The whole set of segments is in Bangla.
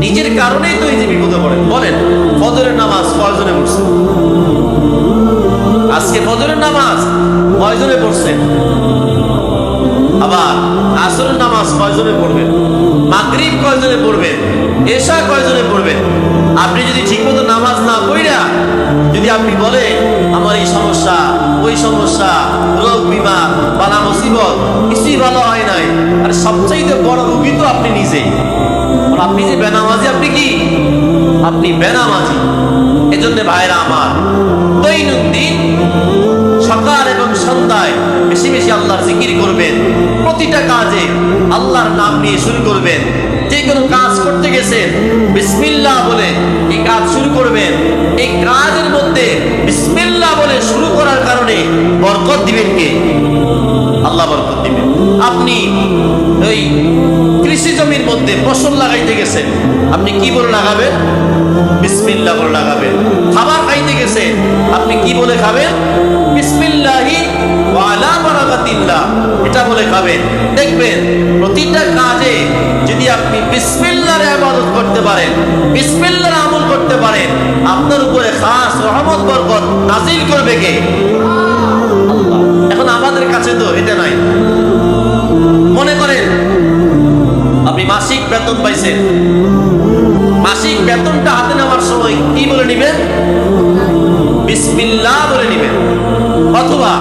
নিজের কারণেই তো এই যে বিপদে পড়েন। বলেন ফজরের নামাজ কয়জনে পড়ছেন? আজকে ফজরের নামাজ কয়জনে পড়ছেন? আবার আসরের নামাজ কয়জনে পড়বেন? মাগরিব কয়জনে পড়বেন? এশা কয়জনে পড়বেন? আপনি যদি ঠিকমতো নামাজ না পড়া যদি আপনি বলেন আমার এই সমস্যা ওই সমস্যা, রোগ বিমার, বালা মুসিবত, কিছুই ভালো হয় নাই, আর সবচাইতে বড় রোগী তো আপনি নিজেই। আপনি যে বেনামাজি, আপনি কি? আপনি বেনামাজি। এজন্য ভাইরা আমার, দৈনন্দিন সকাল এবং সন্ধ্যায় বেশি বেশি আল্লাহর জিকির করবেন। প্রতিটা কাজে আল্লাহর নাম নিয়ে শুরু করবেন। যে কোনো কাজ করতে গেছেন বিসমিল্লাহ বলে এই কাজ শুরু করবেন। এই কাজের মধ্যে বিসমিল্লাহ বলে শুরু করার কারণে বরকত দিবেন কে? আল্লাহ বরকত দিবেন। আপনি ওই কৃষি জমির মধ্যে ফসল লাগাইতে গেছেন, আপনি কি বলে লাগাবেন? বিসমিল্লাহ বলে লাগাবেন। খাবার খাইতে গেছেন, আপনি কি বলে খাবেন? বিসমিল্লাহি ওয়া আলা বারাকাতিল্লাহ, এটা বলে খাবেন। দেখবেন প্রতিটা কাজে যদি আপনি বিসমিল্লাহর ইবাদত করতে পারেন, বিসমিল্লাহর আমল করতে পারেন, আপনার উপরে খাস রহমত বরকত নাযিল করবে কে? আল্লাহ। এখন আমাদের কাছে তো এটা নাই। মনে করেন আপনি মাসিক বেতন পাইছেন, মাসিক বেতনটা হাতে নেওয়ার সময় কি বলে নিবেন? বিসমিল্লাহ বলে নিবেন। অথবা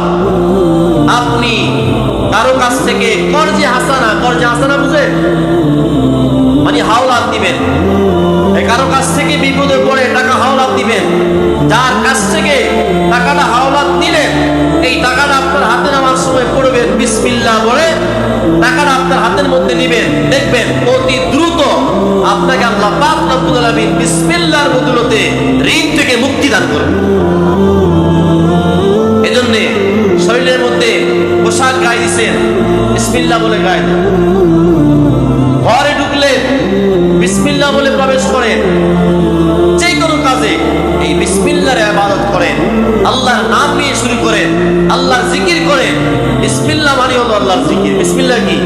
আপনি কারো কাছ থেকে কর্জে হাসানা বুঝে মানে হাওলাত দিবেন। কারো কাছ থেকে বিপদে পড়ে টাকা হাওলাত দিবেন। যার কাছ থেকে টাকাটা হাওলাত নিলেন, এই টাকাটা আপনার হাতে নেওয়ার সময় পড়বেন বিসমিল্লাহ বলে, টাকাটা আপনার হাতের মধ্যে নেবেন। দেখবেন অতি দ্রুত আপনাকে আল্লাহ পাক রব্বুল আলামিন বিসমিল্লাহর বদৌলতে ঋণ থেকে মুক্তি দান করবেন। এজন্য শরীরের মধ্যে পোশাক গায়ে দিয়েছেন, বিসমিল্লাহ বলে গায়ে দেন। ঘরে ঢুকলেন বিসমিল্লাহ বলে প্রবেশ করেন। যে কোনো কাজে এই বিসমিল্লাহর ইবাদত করেন, আল্লাহর নাম নিয়ে শুরু করেন, আল্লাহর জিকির করেন। বিসমিল্লাহ মানে হলো আল্লাহর জিকির। বিসমিল্লাহ কি?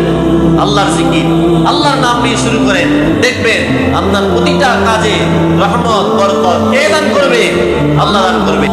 আল্লাহর জিকির। আল্লাহর নাম নিয়ে শুরু করেন, দেখবেন আপনার প্রতিটা কাজে রহমত বরকত কে দান করবে? আল্লাহ দান করবে।